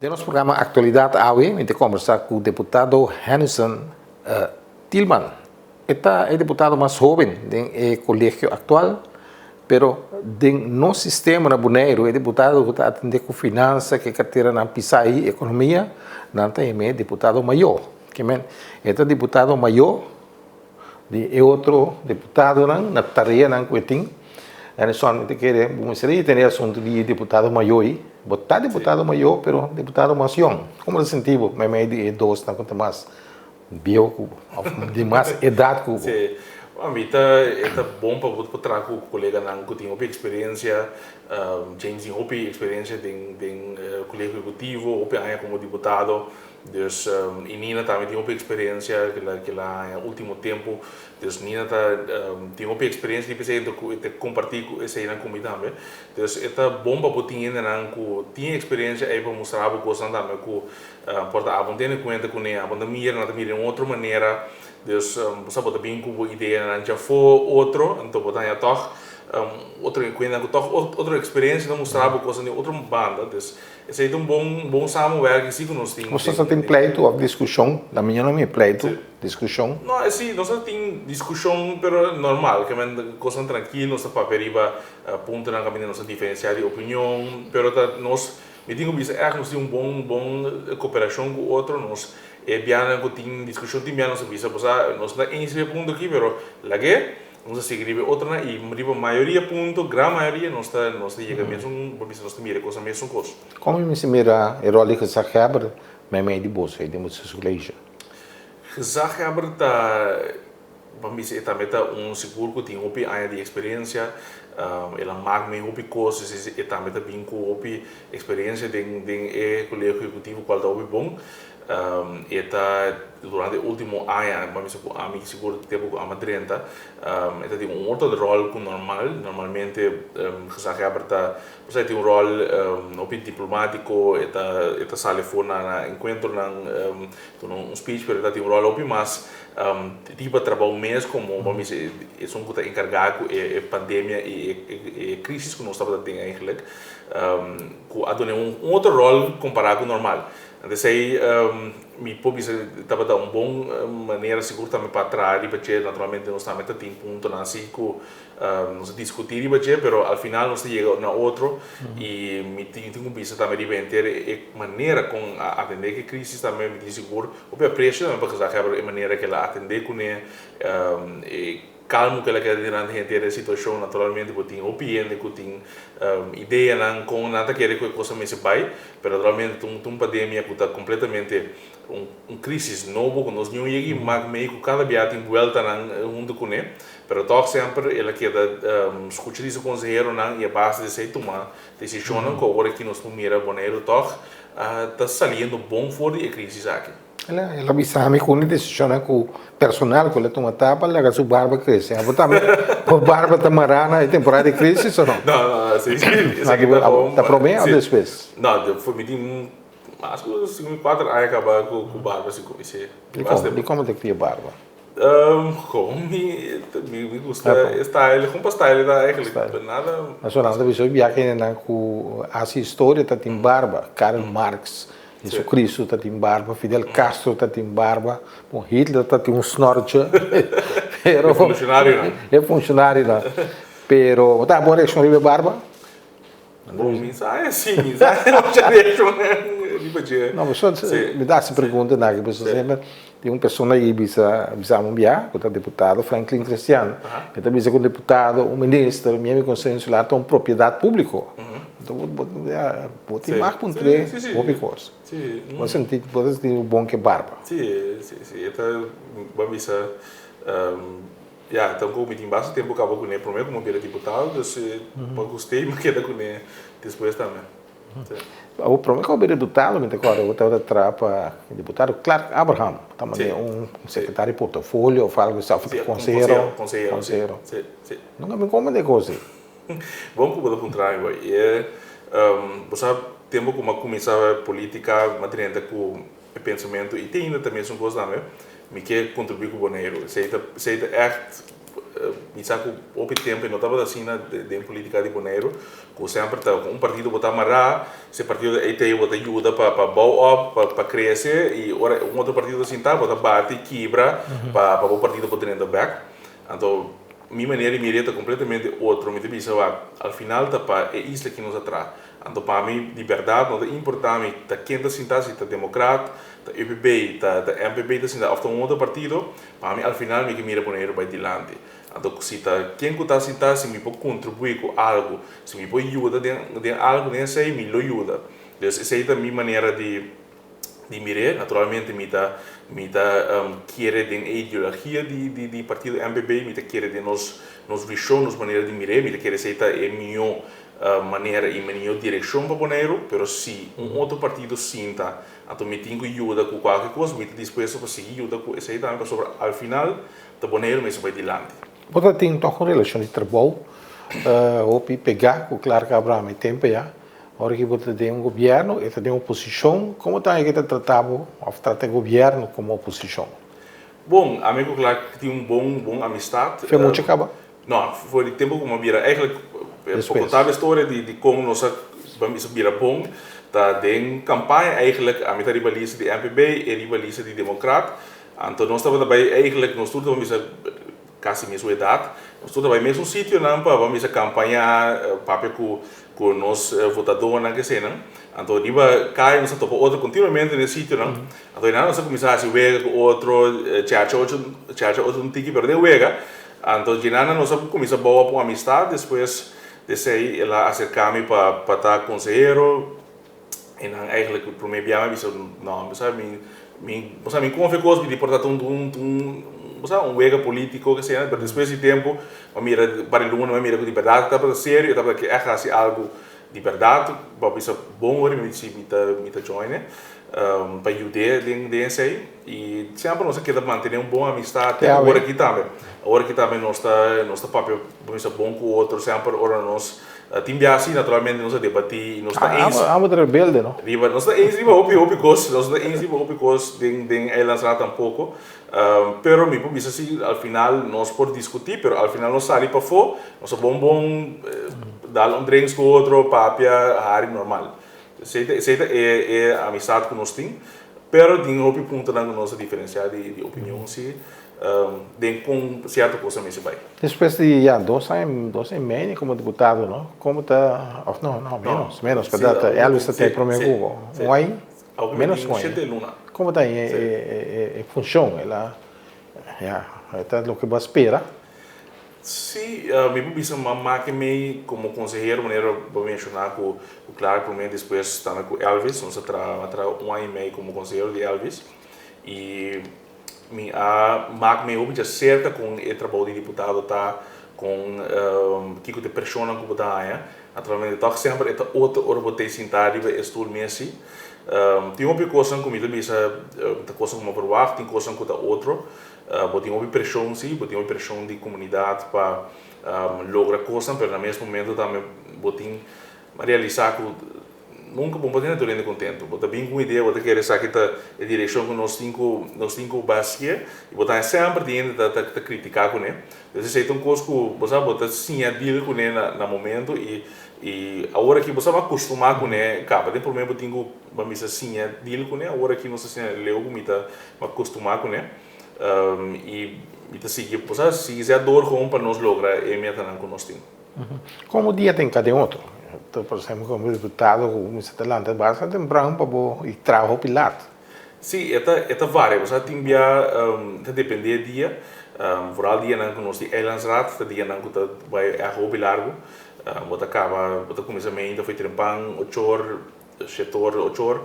De nosso programa Atualidade AWE, a gente conversar com o deputado Henderson Tillman. Este é o deputado mais jovem do colégio atual, pero no sistema na Bonaire, é deputado que está atendendo com finanças, que carteira na PISAI, economia, não tem deputado maior. Este deputado maior é outro deputado na tarefa na Cuetim. É somente que vamos dizer, tem assunto de deputado maior, botar deputado maior, pero deputado mais jovem. Como é sentido, mas meio de dois, não conta mais bio, de mais idade. Sim, a mim é bom para trazer com o colega que tem experiência, James tem experiência em colégio executivo, como deputado. Dus e Nina também tem uma experiência que lá no último tempo, dus Nina tem uma experiência de pessoa de compartilhar essa aí na comunidade. Dus é bom para botar ainda que tem experiência aí para mostrar para coisa também que porta abundante conta com ele, abundante mira de outra maneira. Dus você botar bem com ideia já foi outro, então botar já toch outra coisa que toch outra experiência de mostrar para coisa de outra banda. Dus esse é bom samenwerking sim que nós temos. Você só tem pleito ou discussão? Na minha não é pleito, discussão? Não, é sim, nós tem discussão, pero normal, que é coisa tranquila, nós para periba ponto na caminho nós diferenciar de opinião, pero nós me digo isso é nós tem bom cooperação com o outro, nós é bem que tem discussão tem bem nós visa, nós não é esse ponto aqui, pero lá que nós seguir outra e a maioria ponto, grande maioria nós chega mesmo, por isso nós temos coisa mesmo coisa. Como me se mira a rol que se quebra, mas meio de bolsa, aí temos esse colégio. Gezagheber para mim também seguro que tem uma área de experiência, ela marca me uma coisas e também bem com uma experiência de colégio executivo qual está bom. Durante o último ano, a mim seguro tempo a Madrenta, tem outro rol que normalmente Gezagheber tem rol diplomático, sale fora na encontro na speech, pero tem rol mais tipo trabalho mesmo como vamos dizer, é um que encarregado é pandemia e crise que nós estamos tendo eigenlijk, que adone outro rol comparado com normal. Então aí me pode estava dando bom maneira segura também para trás e para naturalmente nós também tem ponto na assim que nós discutir e para pero al final nós chega na outro e me tem um bicho também de vender maneira com atender que crise também me diz seguro o preço também para que a maneira que ela atender com calmo que ela quer diante da situação naturalmente porque tem opinião que tem ideia não com nada que é coisa mais vai, pero naturalmente uma pandemia que está completamente crise novo que nós não chega mas meio que cada dia tem volta na mundo com ele, pero toch sempre ela quer escutar esse conselheiro não e a base de se tomar decisão não que agora que nós primeira boneiro toch está saindo bom fora da crise aqui. Ela avisa-me com uma decisão com o personal que ela toma tapa, ela sua barba cresce. A barba está marana, é temporada de crise ou não? Não, sim. Está problema ou depois? Não, foi me mas que 4 anos acabar com barba assim como isso. E como te cria barba? Como me gusta style, como style da eigenlijk nada. Mas olha, da pessoa viaja na com essa história tá tem barba, Karl Marx. Jesus Cristo está tem barba, Fidel Castro está tem barba, Hitler está tem snorkel. É funcionário, não? É funcionário, não. Pero, tá bom, reação de barba? Bom, mensagem sim, mensagem não já deixou, né? Não, mas só me dá essa pergunta, né? Que pessoa sempre tem uma pessoa aí bisa mundial, que é deputado Franklin Cristiano. Então, bisa com deputado, um ministro, minha conselho insular, tem uma propriedade pública. Então, vou ter mais para um coisa. No sentido, pode ter um bom que barba. Sim. Então, vamos ver. Então, como tem bastante tempo acabou com ele, primeiro como ele deputado, então, gostei, mas queda com ele depois também. O problema é que o deputado, me agora, eu estava atrás deputado Clark Abraham, também secretário de portfólio, fala que está conselheiro. Nunca me como de coisa. Vamos para o contrário, você tem como começar a política, material com o pensamento e tem ainda também são coisas também, me quer contribuir com o boneiro, se é echt bisa que o tempo não estava assim na de política de Bonaire, que sempre tá um partido botar amarrar, esse partido aí tem botar ajuda para bow up, para crescer e ora um outro partido assim tá botar bate quebra para o partido poder entrar back. Então minha maneira de mirar é completamente outra, me diz ao final tá para é isso que nos atrai. Então para mim liberdade não é importante, tá quem tá sentado se tá democrata, tá UPB, tá MPB tá sentado, ou um outro partido, para mim ao final me que mira Bonaire vai dilante. Então se tá quem que tá sentado se me pode contribuir com algo, se me pode ajudar de algo nessa aí me lo ajuda. Então essa é a minha maneira de mirar, naturalmente me tá querer de ideologia de partido MPB, me tá querer de nos visão, nos maneira de mirar, me tá querer ser é minha maneira e minha direção para Bonaire, pero se outro partido sinta, então me tenho ajuda com qualquer coisa, me tá disposto para seguir ajuda com essa aí também, sobre ao final da Bonaire me vai dilante. Você tem então uma relação de trabalho, ou pegar com claro que Abraham tem tempo já. Agora que você tem governo, você tem oposição, como está aí que tratava, ou trata o governo como oposição? Bom, amigo, claro que tem bom amistade. Foi muito acaba? Não, foi de tempo como vira. Eigenlijk, contar a história de como nós vamos vira bom, tá de campanha eigenlijk a metade rivaliza de MPB e rivaliza de Democrat. Então nós estávamos também eigenlijk nós tudo vamos quase mesma idade, nós tudo também mesmo sítio não para vamos campanhar papel com nós votadores na que cena. Então riba cai nós topa outro continuamente nesse sítio não. Então nós começar a se ver com outro chacha outro tiki perder wega. Então de nada nós começar boa com amistade depois desse aí ela acercar-me para estar conselheiro e não eigenlijk para mim bem mas não sabe me confio que de portar wega político que seja, mas depois de tempo eu mira para o mundo mira com liberdade tá para sério eu tava que é assim algo de verdade para isso bom hora me join para ajudar dentro aí e sempre nós queremos manter bom amistade agora aqui também nós está papel isso bom com o outro sempre ora nós tem assim naturalmente nós debater nós está Amo rebelde, não? Riba, nós está em hopi cos, nós está em hopi cos de elas lá tampouco, pero me pubis assim ao final nós por discutir, pero ao final nós sair para fora, nós bom dar drinks com outro papia área normal. Seita é amizade que nós tem, pero tem hopi ponto na nossa diferencial de opinião se de com certa coisa me se vai. Depois de já 2 anos e meio como deputado, não? Como está? Não, menos, verdade. Elvis até para mim Google. Aí, menos com ele. Como está em função? Ela, já, está o que você espera? Sim, me pubisa mamá que me como conselheiro, maneira vou mencionar com o claro para mim depois está com Elvis, nós tra 1 ano e meio como conselheiro de Elvis e maak me ook certa com o trabalho de deputado tá com que de persona que botar aí naturalmente tá sempre é outro orbotei sentar e estou mesmo tem uma coisa como ele bisa tá coisa como verwacht tem coisa com outro botem uma pressão sim botem uma pressão de comunidade para lograr coisa mas no mesmo momento também botem realizar nunca bom poder estar contente, botar bem com ideia, botar querer saber que a direção que nós cinco basia e botar sempre dentro da criticar com ele. Então se é coisa que você botar sim a deal com ele na momento e a hora que você vai acostumar com ele, acaba. Tem problema botar vamos dizer sim a deal com ele, a hora que nós assim leu como está acostumar com ele e está seguir, você se quiser dor com para nós lograr é imediatamente com nós tem. Como dia tem cada outro? Por exemplo, como deputado, como se talante, basta temprano para ir trabalhar pilar. Sim, é várias. Você tem via, depende do dia. Vooral dia não conhece Eilandsraad, dia não que vai a hobby largo. Você acaba, você começa a meio, foi trempang, 8 horas, 7 horas, 8 horas.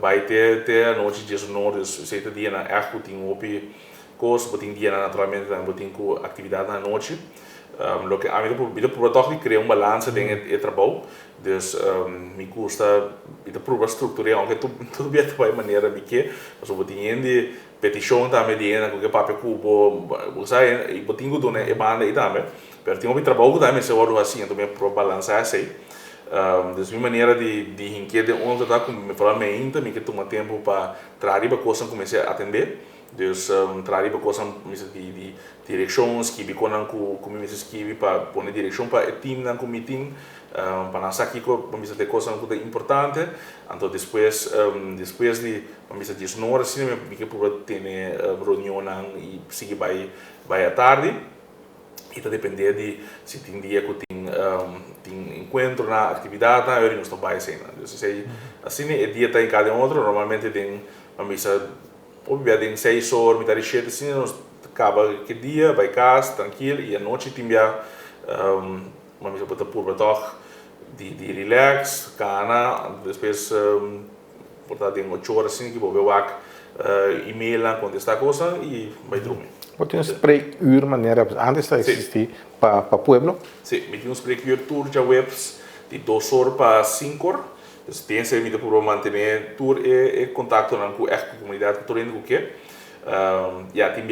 Vai ter a noite de sono, 7 dias na erro tem hobby coisa, você tem dia naturalmente você tem atividade na noite. Lo que a mim eu provo criar balanço dentro do trabalho, dus me custa eu provo estruturar, aunque tudo bem de maneira que, mas eu tenho de petição também dentro com papel cubo, você e botinho do né e banda e também, mas tem trabalho também se eu assim, então me provo balançar assim, dus minha maneira de onde tá como me falar me ainda me que toma tempo para trazer para coisa comecei a atender. Dus trari para coisa de direção, escrever como me escrever para pôr direção para o time na meeting, para nós aqui como me ter coisa muito importante. Então depois de como me diz não hora sim me que por ter reunião e seguir vai à tarde. E está depender de se tem dia que tem encontro na atividade, na hora nós não vai assim. Assim é dia tá em cada outro, normalmente tem uma missa obviamente tem 6 horas, metade de 7, assim nós acaba que dia, vai casa, tranquilo, e à noite tem uma missa para por toque de relax, cana, depois portanto tem 8 horas assim que vou ver e-mail quando está coisa e vai dormir. Pode um spreekuur maneira antes de existir para pueblo? Sim, tem um spreekuur tour de webs de 2 horas para 5 horas. Dus tem se mita por manter tour e contato com a comunidade que torrendo o que já tem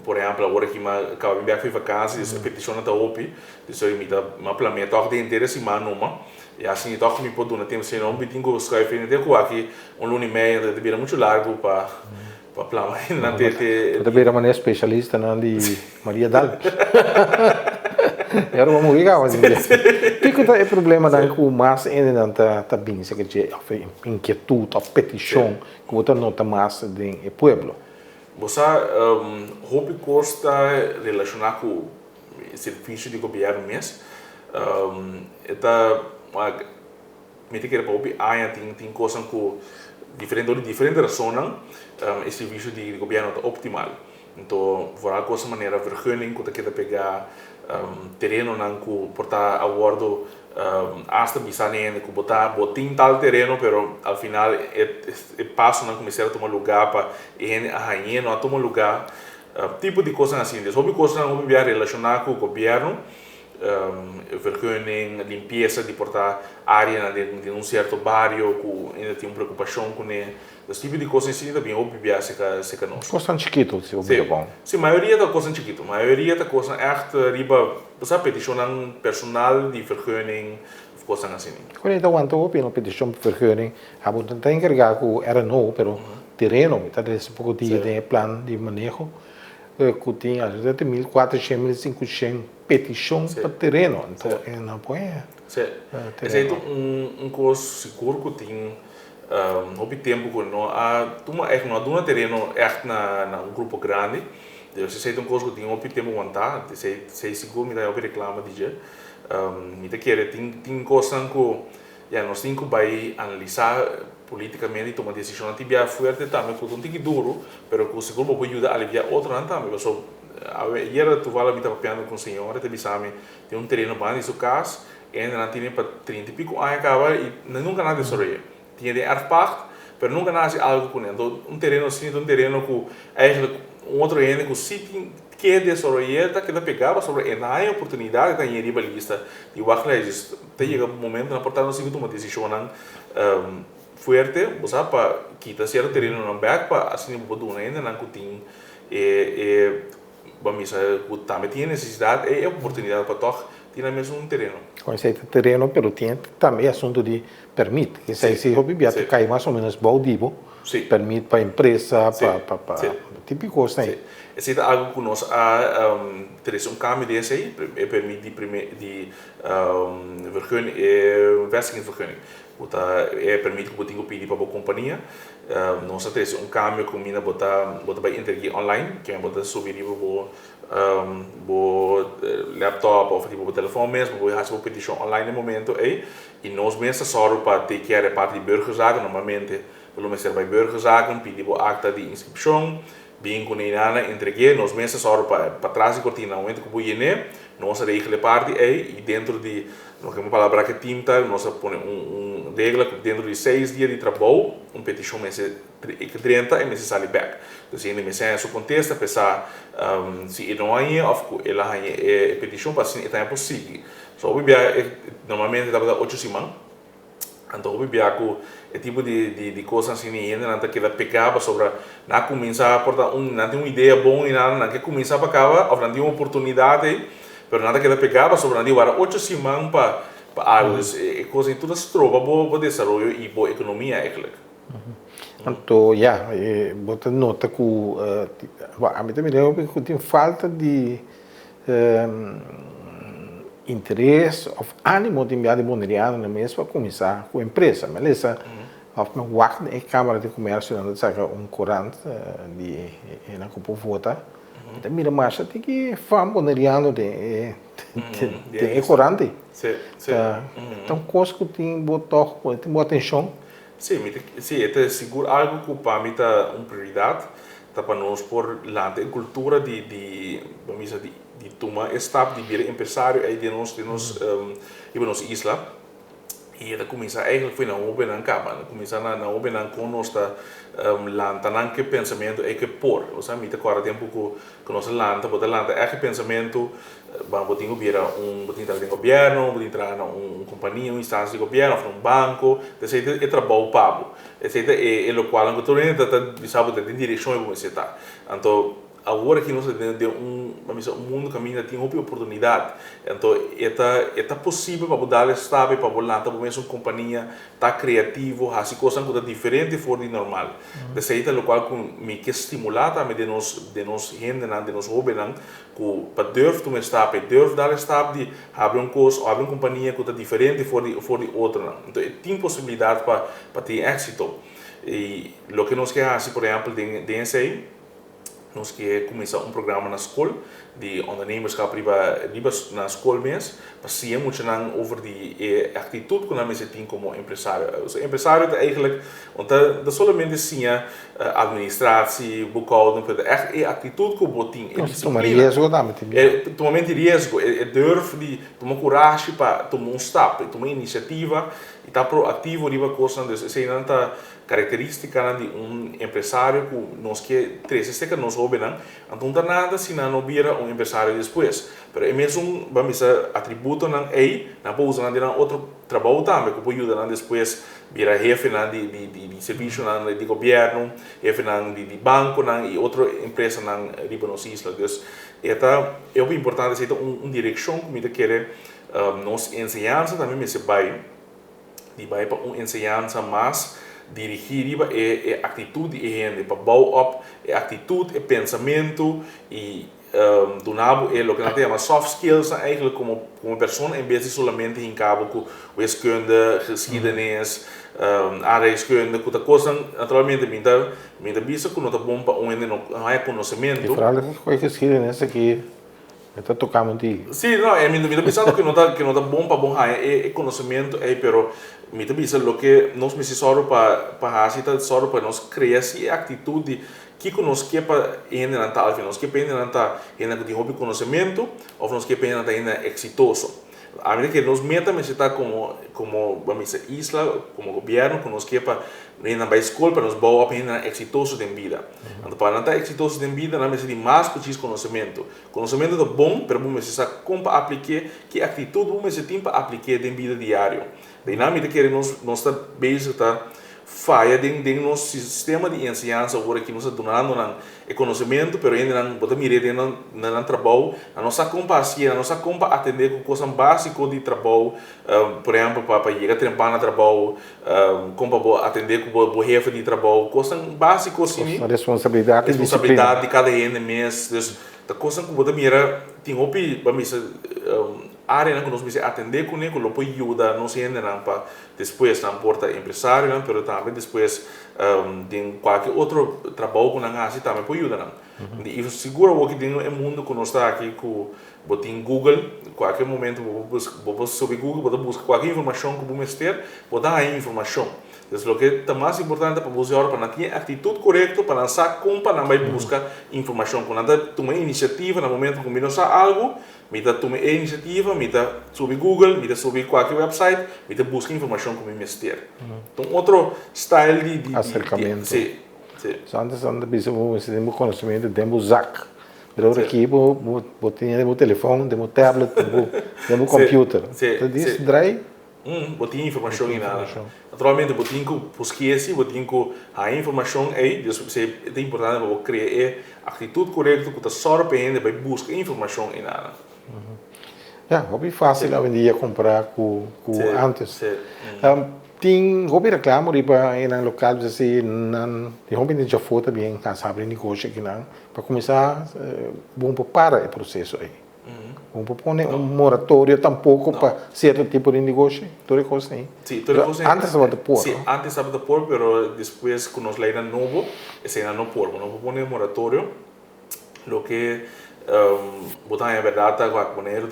por exemplo agora que acaba de vir vacanças a petição está open dus eu mita uma planeta toch de interesse mas não e assim toch me pode dar tempo se não me tenho que escrever nem tenho aqui lunes e meio de vira muito largo para planear na tete da beira maneira especialista na de Maria Dal era uma ligar mas pico é problema da com mais ainda tá bem se que inquietude ou petição que outra nota mais de pueblo você hobby costa relacionar com serviço de governo mesmo me te quer para hobby tem coisa com diferente razões o serviço de governo é optimal então por alguma maneira vergunning que quer pegar terreno que portar a bordo hasta bisane que botar tal terreno pero al final passo não começar a tomar lugar para a rainha não a tomar lugar tipo de coisa assim sobre coisas não vou relacionar com o governo vergunning limpeza de portar área de um certo bairro que ainda tem uma preocupação com esse tipo de coisas assim também obviar se que nós coisa chiquito se obvia bom sim maioria da coisa chiquito maioria da coisa echt riba você petição personal de vergunning coisas assim quando então quando eu pedi petição vergunning a botar tem que carregar com era não pero terreno está desse pouco de plano de manejo que tem até 1.400 1.500 petição para terreno então não pode esse é coisa seguro que tem houve tempo que não há terreno na grupo grande se é coisa que tem houve tempo aguentar se seguro me dá houve reclama de me te quer tem coisa que nós temos que vai analisar politicamente e tomar decisão anti bia forte também que não tem que duro pero que seguro pode ajudar a aliviar outro não também so era tu fala me estava pensando com o senhor te bisame tem terreno bem em sua casa e ainda não tinha para 30 e pico anos acaba e nunca nada desarrolla tinha de erfpacht pero nunca nasce algo com ele então terreno assim terreno que eigenlijk outro ente que se que desarrollar que pegava sobre a oportunidade que tem riba lista e o aclares chega um momento na porta não se toma decisão forte você para quitar certo terreno não back para assim pode uma ainda não tem vamos também tem necessidade e oportunidade para tocar tem mesmo terreno conceito terreno pero tem também assunto de permite que se hobby biato cai mais ou menos baldivo permite para empresa para tipo coisa aí esse é algo que nós temos caminho desse aí permite de vergunning vestigingsvergunning permite que eu pedir para a companhia nós temos caminho que mina botar para interagir online que é botar subir o laptop ou tipo o telefone mesmo vou fazer uma petição online no momento aí e nós mesmos só para ter que a parte de burgerzaken normalmente pelo menos vai burgerzaken pedir o acta de inscrição bem com a entreguei nós mesmos só para trás e cortina momento que vou ir nós regra parte aí e dentro de não que uma palavra que tinta nós põe regra que dentro de 6 dias de trabalho petição mês 30 e mês sai back então se ainda mês é só contesta pensar se não é ou ela é petição para sim é possível só o normalmente dá para 8 semanas então o biaco é tipo de coisa assim ainda não que pegava sobre na começar a portar não tem uma ideia boa e não que começar para acabar ou não tem uma oportunidade pero nada que pegava sobre não era 8 semanas para algo coisa em toda se trova boa desenvolvimento e boa economia eigenlijk Então, bota nota que a mim também lembro que tem falta de interesse ou ânimo de enviar de boneriano na mesma para começar com a empresa. Mas essa, of mijn wacht in Câmara de Comércio, dat zeggen corante die na Copo Vota. Da mira marcha tem que fam boneriano de corante. Sim. Então, coisa que tem botar, tem boa atenção. Sim, é seguro algo que para mim tá uma prioridade, tá para nós por lá a cultura de tomar estado de vir empresário aí de nós isla. E da começa eigenlijk foi na oben aan capa, começa na oben aan conosca lantanan que pensamento é que por, ou seja, mita agora tempo que nós lanta, botar lanta é que pensamento, vamos botar botar entrar em governo, botar entrar uma companhia, uma instância de governo, um banco, desse é trabalho pago, esse é o qual a gente está sabe de direção como você está, então agora que nós temos mundo caminho tem uma oportunidade, então é possível para mudar o estado, para voltar para uma companhia tá criativo, fazer coisas que diferente fora do normal. Dessa é o qual me que estimular também de nós gente, de nós jovens, que para durf tomar estado, durf dar estado de abrir coisa, abrir uma companhia que tá diferente fora de outra. Então tem possibilidade para ter êxito. E o que nós queremos, por exemplo, de NCI, nós queremos começar programa na escola de ondernemerschap na escola mesmo, para se muito over de atitude que nós temos como empresário. O empresário é eigenlijk, não somente sim administratie, boekhouding, é a atitude que você tem. Tomar risco também. Tomar risco, durf de tomar coragem para tomar stap, tomar iniciativa e estar proativo de coisa, isso não está característica de empresário que nós que três que nós jovens então não nada se não vira empresário depois, mas é mesmo vamos atributo não não pode usar de outro trabalho também que pode ajudar depois vira jefe de serviço de governo, jefe de banco e outra empresa de nossa isla, então é importante ser uma direção que me quer nos ensinança também me se vai para uma ensinança mais dirigir a atitude e gente para bouwar a atitude e pensamento e do nabo é o que nós chamamos soft skills eigenlijk como pessoa em vez de somente em cabo com wiskunde, geschiedenis, aardrijkskunde, com coisa naturalmente minha bisa que não tá bom para não é conhecimento. E fala que a geschiedenis aqui está tocando de. Sim, não é minha bisa que não tá bom para bom é conhecimento é pero minha bisa o que nós precisamos para fazer só para nós criar essa atitude que nós quer para ainda não tá nós quer ainda não tá ainda que hobby conhecimento ou nós quer ainda ainda exitoso. A medida que nós metamos está como vamos dizer isla como governo que nós quer para ainda vai escola para nós boa ainda exitoso em vida. Então para não estar exitoso em vida nós precisamos de mais que conhecimento. Conhecimento é bom, mas vamos precisar como aplicar que atitude vamos ter para aplicar em vida diário. Daí na medida que nós está bem falha dentro do nosso sistema de ensinança agora que nós estamos dando conhecimento, mas ainda não podemos mirar dentro do trabalho, a nossa compaixão, a nossa compa atender com coisas básicas de trabalho, por exemplo, para chegar a trampar no trabalho, como atender com o chefe de trabalho, coisas básicas assim. A responsabilidade de cada mês, a coisa que podemos mirar, tem vamos área que nós precisamos atender com ele, que pode ajudar não se ainda não para depois não importa empresário, não, mas também depois tem qualquer outro trabalho que não faz também pode ajudar não. E seguro que tem um mundo que nós está aqui com botem Google, qualquer momento vou sobre Google, vou buscar qualquer informação que vou ter, vou dar a informação. Então, o que é mais importante para você para não ter atitude correta, para não saber como para não vai buscar informação, para não tomar iniciativa no momento que não sabe algo, me toma iniciativa, me sobre Google, me sobre qualquer website, me busca informação como me ter. Então, outro style de acercamento. Sim. Antes precisamos ter conhecimento de ZAC. Mas aqui vou ter o telefone, o tablet, o computer. Então, isso daí botin informação em nada. Naturalmente, botin que esquece, botin que a informação aí, é importante para criar a atitude correta, que está sorpreendendo para buscar informação em nada. É fácil hoje em dia comprar com antes. Tem hobby reclamo riba em um local assim não tem hobby de já foto bem cansado de negócio que não para começar bom para o processo aí bom para pôr moratório tampouco para certo tipo de negócio toda coisa aí Sim, toda coisa antes estava de pôr sim, antes estava de pôr, pero depois que nós leímos novo, esse ainda não pôr, não pôr moratório, lo que botar a verdade agora boneiro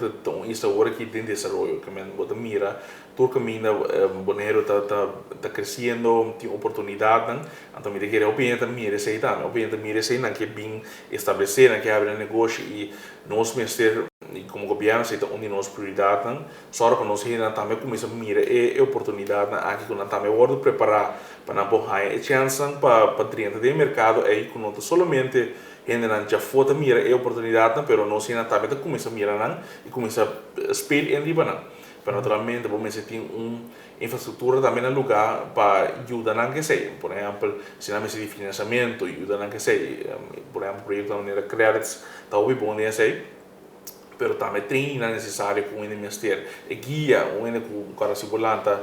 isso agora que tem desenvolvimento que men botar mira todo caminho boneiro tá crescendo tem oportunidade então me querer opinião mira sei tá opinião mira sei não que bem estabelecer não que abrir negócio e nós mesmo como governo sei tá onde nós prioridade só para nós ainda também começar a mira é oportunidade aqui quando também vou preparar para não borrar a chance para dentro do mercado aí que não somente ainda não já foi a mira é oportunidade pero nós ainda também começa a mirar não e começa a espelhar em Líbano pero naturalmente vamos ter infraestrutura também no lugar para ajudar não que sei por exemplo se não de financiamento ajuda não que sei por exemplo projeto da maneira credits tá o bom né sei pero também treino necessário com o ministério e guia o ene com o cara se volanta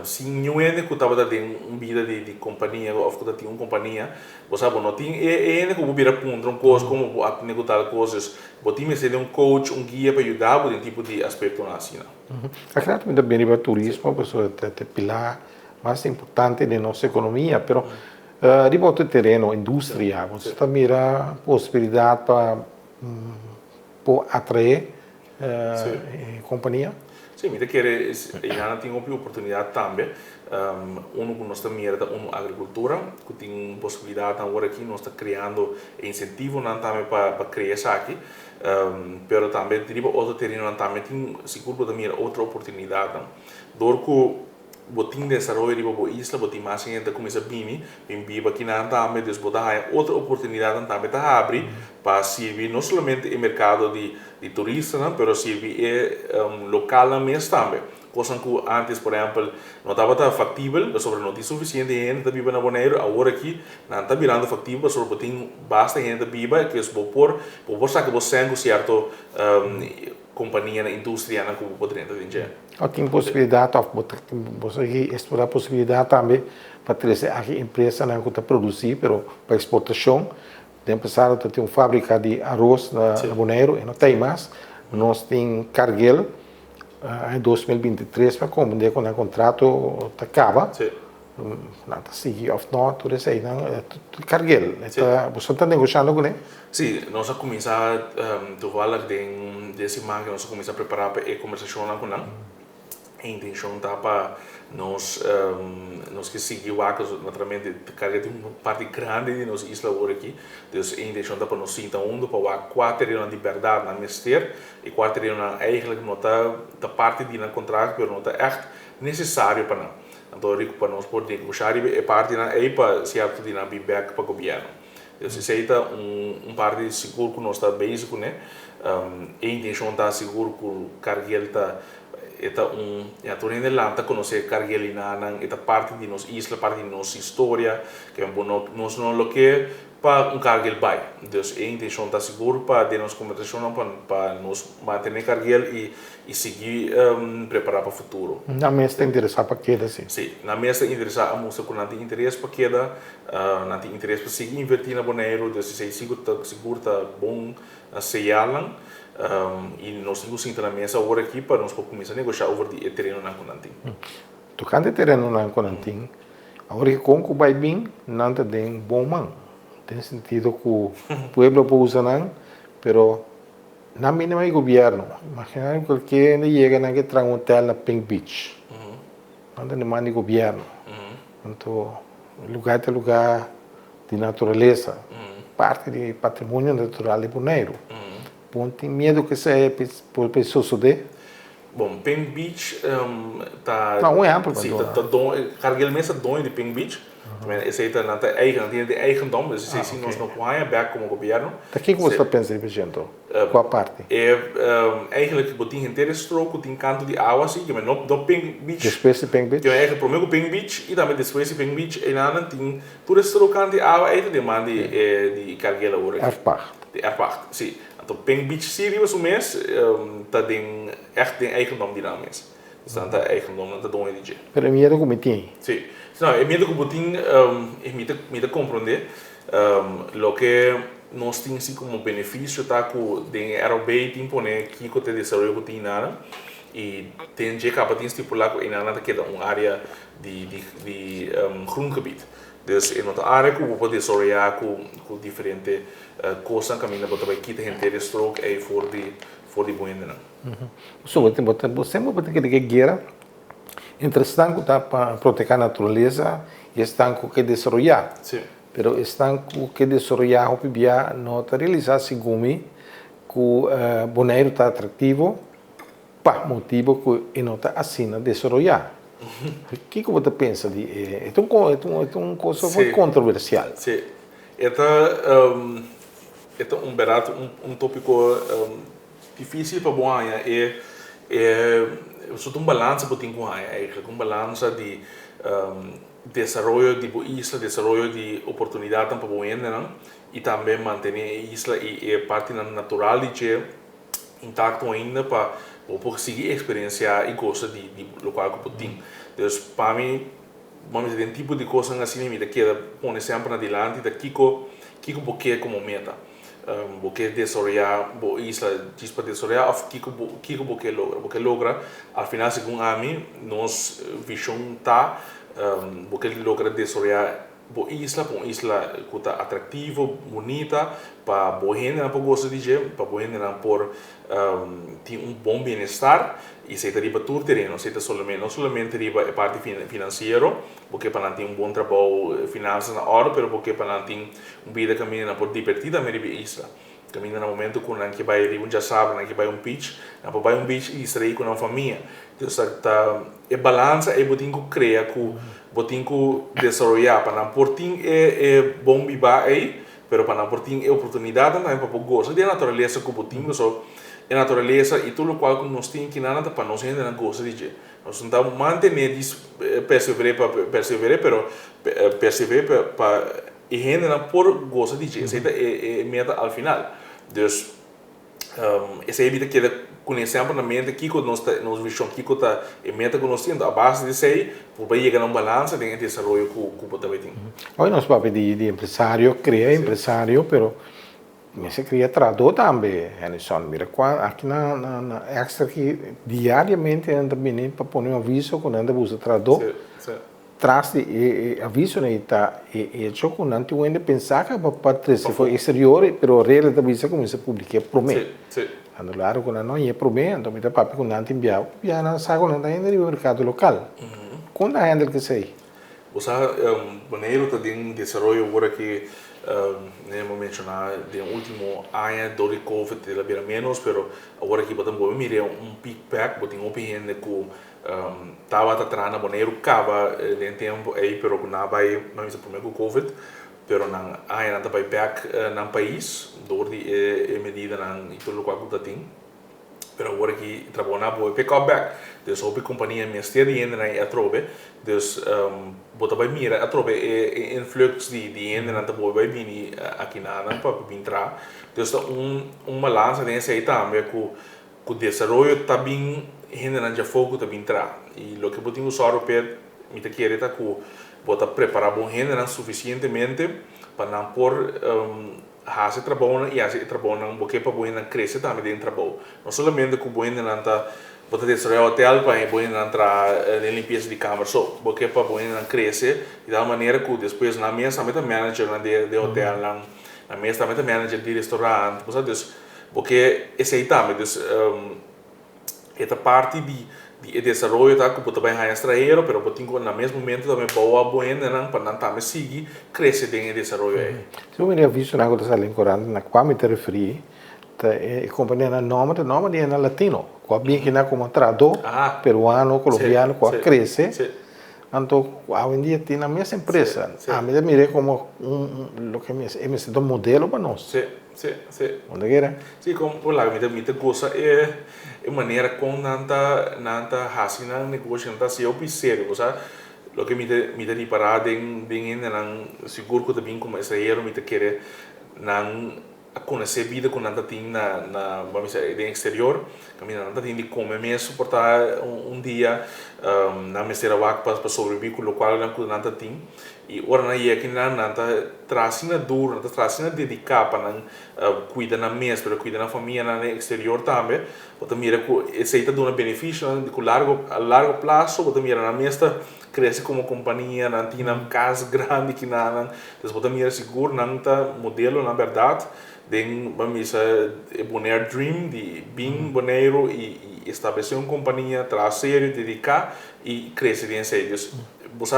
se não é que estava dando vida de companhia ou que tinha uma companhia você sabe não tinha é que vira ponto um coisa como a negociar coisas você tem ser um coach guia para ajudar por tipo de aspecto assim acredito que também o turismo pessoa é pilar mais importante da nossa economia pero riboto terreno indústria você está mira possibilidade para atrair companhia. Sim, me quer já tem uma oportunidade também. Que nós estamos mirando agricultura, que tem possibilidade agora aqui nós estamos criando incentivo também para criar isso aqui. Pero também tem outro terreno também tem seguro também outra oportunidade. Dorco botin desenvolver riba bo isla botin mais gente começa bem viva aqui na também des botar outra oportunidade também tá abrir para servir não somente o mercado de turistas não, pero servir local mesmo também coisa que antes por exemplo não estava factível sobre não tinha suficiente gente viva na Bonaire agora aqui não está virando factível sobre botin basta gente viva que é por saber que você certo companhia na indústria que poderia ter tem possibilidade você explorar a possibilidade também para trazer a empresa que está produzindo para exportação tem pensado ter uma fábrica de arroz na Bonaire e não tem mais nós tem Cargill em 2023 para compreender quando o contrato acaba não está seguindo ou não tudo isso aí Cargill você está negociando com ele? Sim, nós vamos começar a falar desse marco, nós vamos começar a preparar para a conversação com ele. A intenção está para nós que seguir o arco, naturalmente, carregar uma parte grande de nossa isla agora aqui. Então, a intenção está para nós sentar para o quatro de liberdade na mistério e quatro de eigenlijk não está parte de contrato, mas não está echt necessário para nós. Então, para nós poder negociar é parte para certo de feedback para o governo. Então, se é parte seguro que nós está básico, né? A intenção está seguro que o Cargill está torna adelante conhecer Cargill e esta parte de nossa isla, parte de nossa história, que nós não lo que para Cargill vai. Então, a intenção está seguro para de nossa conversação para nós manter Cargill e seguir preparar para o futuro. Na mesa está interessado para queda, sim. Sim, na mesa está interessado a mostrar que não tem interesse para queda, não tem interesse para seguir investir na Bonaire, então se seguro está bom a sellar e nós temos que na mesa agora aqui para nós começar a negociar over o terreno na Conantin. Tocando o terreno na Conantin, agora que com vai bem, não tem bom man. Tem sentido que o povo pode usar não, pero na mínima o governo. Imagina que qualquer chega na que traz um hotel na Pink Beach. Não tem mais o governo. Então, lugar é lugar de natureza, parte do patrimônio natural de Bonaire. Tem medo que seja por pessoas de? Bom, Pink Beach está... Não, é amplo. Sim, Cargill mesmo é dono de Pink Beach. Esse aí não tem eigendom, dus se assim nós não podemos ver como governo. Daqui que você está pensando, Vicente? Qual parte? Eigenlijk wat die inteira strook, tem canto de água assim, que não Pink Beach. Depois de Pink Beach? Tem eigenlijk primeiro Pink Beach e também depois de Pink Beach e nada tem todo strook canto de água aí demanda de Cargill agora. Erpacht. De Erpacht, sim. Então Pink Beach sim, was o mês, tá tem echt tem eigendom die naam is. Estanta eigenlijk não tá dono de. Pero miedo como tem. Sim. Não, é medo que botin é me compreender lo que nós temos assim como benefício tá com de aerobe tempo né que o te desenvolve com nada e tem que capaz de estipular que nada que é uma área de groengebied. Dus in outra área que pode desenvolver com diferente coisas caminho para também que tem inteiro stroke aí for de boa né. So, você pode que guerra entre estanco tá para proteger a natureza e estanco que desenvolver. Sim. Pero estanco que desenvolver o pibia não tá realizar segundo que boneiro tá atrativo para motivo que não tá assim desenvolver. O que você pensa de é uma coisa muito controversial. Sim. É barato tópico difícil para bom é só balança para ter com eigenlijk balança de desenvolvimento de boa isla, desenvolvimento de oportunidade para boa né e também manter a isla e parte natural de intacto ainda para conseguir experienciar e gostar de local que tem. Então, para mim, vamos dizer, tipo de coisa assim, me queda pôr sempre adiante da Kiko porque como meta. Porque desenvolver boa isla, para desenvolver, ou Kiko porque logra, ao final, segundo a mim, nossa visão tá porque logra desenvolver boa isla que está atrativa, bonita, para boa gente não pode gostar de gente, para boa gente não pode ter bom bem-estar e se riba todo terreno, se não somente riba a parte financeira, porque para não ter bom trabalho finanças na hora, mas porque para não ter vida caminho não pode divertida a riba isla. Caminho no momento que não que vai riba já sabe, não que vai beach, não vai beach e sair com a família. Então, a balança é botinho criar com botinho desenvolver para não porting é bom viver aí, pero para não porting é oportunidade não é para gostar de natureza que botinho só a natureza e tudo o qual nós temos que nada para nós ainda não gosta de nós não manter perseverar pero perseverar para e ainda não por gosta de essa é meta ao final. Dus essa evita que conhecemos na mente que nós visão que tá é meta que nós temos a base de sei por chegar a balança de desenvolvimento que pode ter. Hoje nós falamos de empresário, cria empresário, pero se cria tradutor também, Henderson. Mira, aqui na extra que diariamente anda menino para pôr um aviso quando anda busca tradutor. Traz de aviso né tá e choco não tem onde pensar que para se foi exterior, pero real da visa começa a publicar promete. Sim. Ando claro quando não é promete, então me dá papo quando não tem enviado, já não sabe quando ainda no mercado local. Quando a handle que sei. Você maneiro tá de desenvolvimento agora que nem vou mencionar de último ano do Covid ela vira menos, pero agora que podemos ver mire pick pack, botem opinião com estava atrás na maneiro cava em tempo aí, pero não vai não isso primeiro com Covid, pero não ainda não vai back no país, dor de medida não e tudo o qual está tem. Pero agora que trabalho na boa pick up back, dus op a companhia ministério ainda não é trobe, dus bota vai mira a trobe influx de ainda não tá boa vai vir aqui nada para entrar, dus balança nesse aí também com o desenvolvimento tá bem ainda não já fogo tá bem entrar e lo que podemos usar o pé me te querer tá com bota preparar bom ainda não suficientemente para não por hace trabalho e hace trabalho porque para bom ainda crescer também dentro trabalho não somente com bom ainda não tá bota desenvolver hotel para bom ainda entrar na limpeza de câmara só porque para bom ainda crescer e da maneira que depois na mesa também tá manager de hotel na mesa também tá manager de restaurante porque esse aí também esta parte de desenvolvimento tá que também é estrangeiro, pero botinho no mesmo momento também boa não para não também seguir crescer dentro desse desenvolvimento. Se eu me visto na coisa ali corante na qual me referi, a companhia na nome é na latino, qual bem que na como tradutor peruano, colombiano, qual cresce. Então, hoje em dia tem na minha empresa, a mim me como lo que me siento modelo para nós. Sim. Onde era? Sim, como lá me gosta é maneira como não tá fazendo negócio, não tá se sério, sabe? Lo que me te parar de não seguro que também como estrangeiro me te querer não a conhecer a vida que nós tem vamos dizer, no exterior, que nós tem de comer mesmo, suportar dia, na mesera wak para sobreviver com o local que nós tem. E ora na ia que nós traz na duro, nós traz na dedicar para cuidar na mesa, para cuidar na família no exterior também, porque mira que esse aí dá um benefício a largo prazo, porque mira na mesa cresce como companhia, não tem uma casa grande que não, então porque mira seguro, não tá modelo na verdade. Den vamos é boneiro dream de bem boneiro e estabelecer uma companhia, trazer, dedicar e crescer em séries. Você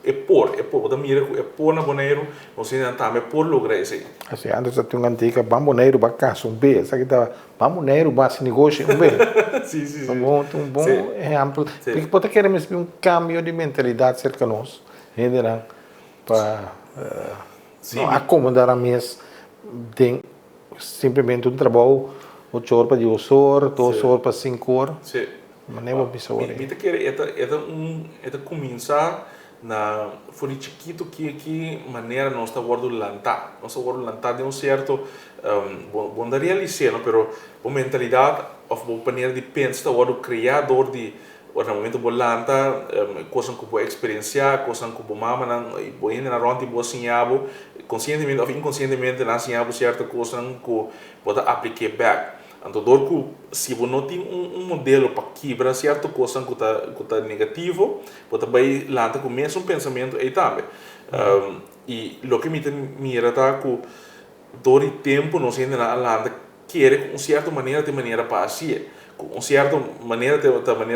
você mira é por na boneiro, você não também por lograr isso. Assim, antes eu tinha uma antiga, bamboneiro para casa, B, sabe que tá bamboneiro para esse negócio, B. Sim, sim, sim. Um bom exemplo, porque pode querer mesmo cambio de mentalidade cerca de nós, general, para não acomodar a mesa, tem simplesmente um trabalho 8 horas para 2 horas, 2 horas para 5 horas. Sim. Mas não é pessoa. Mita que é começar na foi chiquito que maneira nós está guardando lantar, nós está guardando lantar de certo bom da realizar, não, pero a mentalidade of a maneira de pensar está o criador de no momento bo lanta coisas que bo experienciar, coisas que bo mama nan bo ir na ronda bo sinhabo conscientemente ou inconscientemente na sinhabo certa coisa que pode aplicar back. Então, se você não tem modelo para quebrar certa coisa que está negativo, você vai lá com o mesmo pensamento aí também. E o que me mira tá que todo o tempo nós ainda lá quer uma certa maneira para agir, uma certa maneira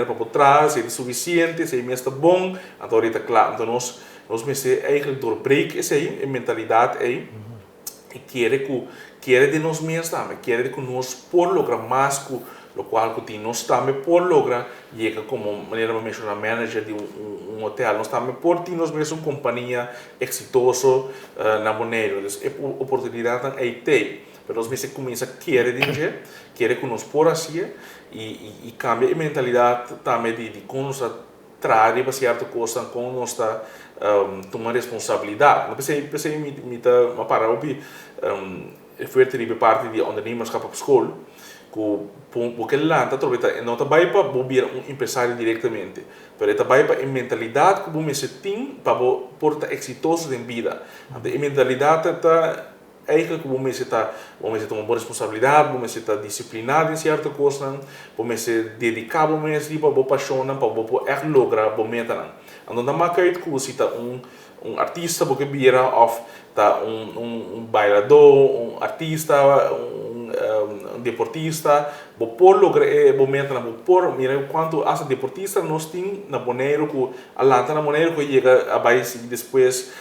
para trás, é suficiente, se é mesmo bom, então ahorita claro, então nós mesmo eigenlijk doorbreak essa aí, a mentalidade aí, e quer de nós mesmos também, quer de que nós por lograr mais que o qual que nós também por lograr chega como maneira de mencionar manager de hotel, nós também por ter nós mesmos uma companhia exitosa na Bonaire, então a oportunidade aí tem, mas nós mesmos começa quer que nós por assim e cambia a mentalidade também de como nós trazer para certa coisa, como nós está tomar responsabilidade. Não pensei me parar ouvir foi ter parte de ondernemerschap op school, porque lá não está bem para virar empresário diretamente, mas está bem para a mentalidade que você tem para portar exitoso em vida. A mentalidade está eigenlijk você está uma boa responsabilidade, você está disciplinado em certa coisa, você dedicar você para boa paixão, para lograr boa meta. Então não é que você está artista porque vira of tá bailador, artista, deportista, por lograr momento na por mira quanto as deportista nós tem na Bonaire que alanta na Bonaire que chega a país depois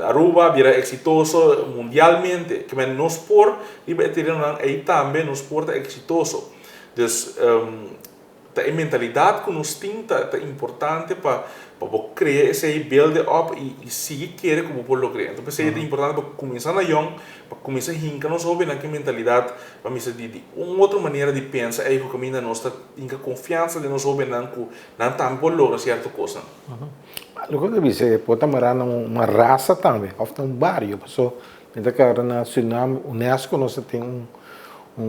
Aruba vira exitoso mundialmente que nós por e aí também nós por tá exitoso. Então a mentalidade que nós tem tá importante para criar esse build up e seguir querer como por lograr. Então é importante para começar na young, para começar a hincar nós ouvir naquela mentalidade, para me de uma outra maneira de pensar, é que o caminho nós está em confiança de nós ouvir não também por lograr certa coisa. O que eu disse, pode morar numa raça também, ou num bairro, pessoal. Então que na Suriname, UNESCO nós tem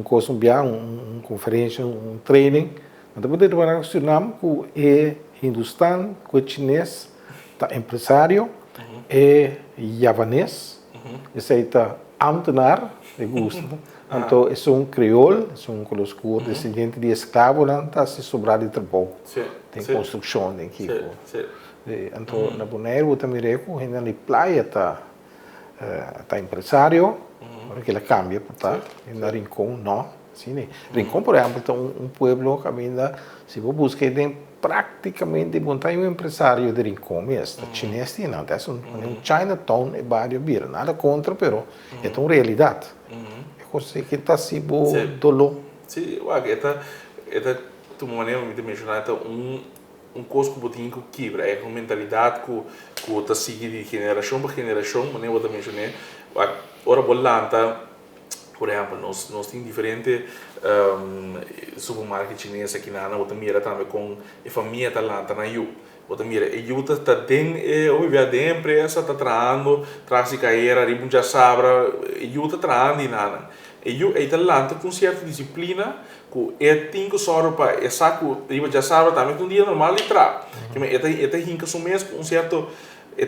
curso conferência, training. Então pode trabalhar na Suriname que é Hindustan, que é chinês, tá empresário, é javanês, esse aí tá amtenar, de gosto. Então é crioulo, é coloscuro, descendente de escravo, não tá se sobrar de trabalho. Tem construção aqui. Então na Bonaire, o Tamireco, ainda na praia tá empresário, porque ele cambia, tá? Na Rincón, não. Sim, Rincón, por exemplo, é pueblo que ainda, se você buscar, tem praticamente montar empresário de Rincón mesmo. Chinês tem não, é Chinatown é vários vira, nada contra, pero é uma realidade. É coisa que está se dolor. Sim, esta tu maneira de mencionar coisa que botinho que quebra, é uma mentalidade que está seguindo de geração para geração, maneira de mencionar. Ora bolanta por exemplo, nós temos diferentes supermercados chineses aqui na Ana, também com a família talanta na Yu. bota mira, ajuda tá den obvia de empresa tá traando, traz carreira, ribunja sabra, ajuda traando nada. E tá lanta com certa disciplina, que tem que só para essa que ribunja sabra também um dia normal de tra. Que é hinca só mesmo um certo